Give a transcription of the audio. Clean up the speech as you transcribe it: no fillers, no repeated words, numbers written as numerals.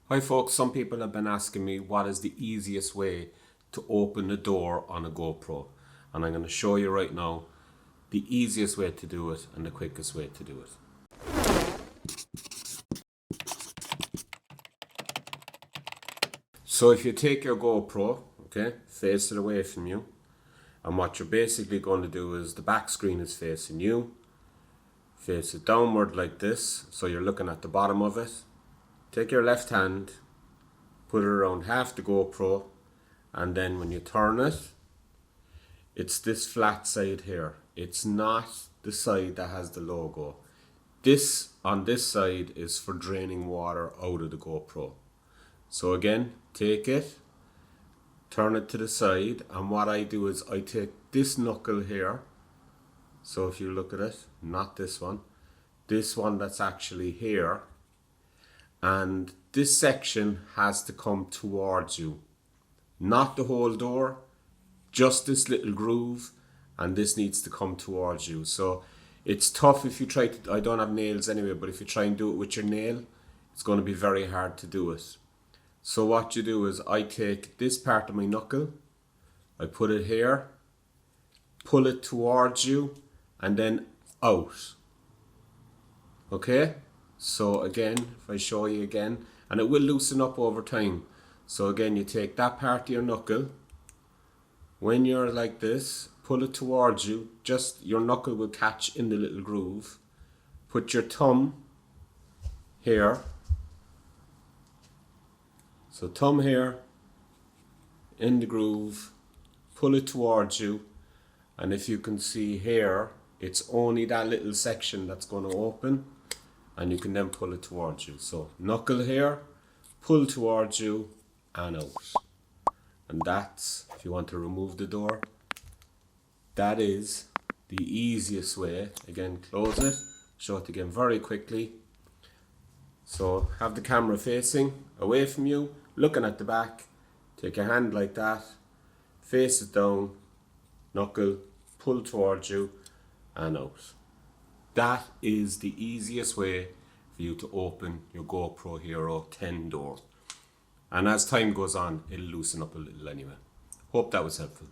Hi folks, some people have been asking me what is the easiest way to open the door on a GoPro, and I'm going to show you right now the easiest way to do it and the quickest way to do it. So if you take your GoPro, okay, face it away from you, and what you're basically going to do is the back screen is facing you, face it downward like this, so you're looking at the bottom of it. Take your left hand, put it around half the GoPro, and then when you turn it, it's this flat side here. It's not the side that has the logo. This on this side is for draining water out of the GoPro. So again, take it, turn it to the side, and what I do is I take this knuckle here. So if you look at it, not this one that's actually here, and this section has to come towards you, not the whole door, just this little groove, and this needs to come towards you. So it's tough if you try to, I don't have nails anyway, but if you try and do it with your nail, it's going to be very hard to do it. So what you do is I take this part of my knuckle, I put it here, pull it towards you, and then out. Okay? So again, if I show you again, and it will loosen up over time. So again, you take that part of your knuckle, when you're like this, pull it towards you, just your knuckle will catch in the little groove. Put your thumb here, so thumb here, in the groove, pull it towards you, and if you can see here, it's only that little section that's going to open, and you can then pull it towards you. So knuckle here, pull towards you, and out. And that's, if you want to remove the door, that is the easiest way. Again, close it, show it again very quickly. So have the camera facing away from you, looking at the back, take your hand like that, face it down, knuckle, pull towards you, and out. That is the easiest way for you to open your GoPro Hero 10 door. And as time goes on, it'll loosen up a little anyway. Hope that was helpful.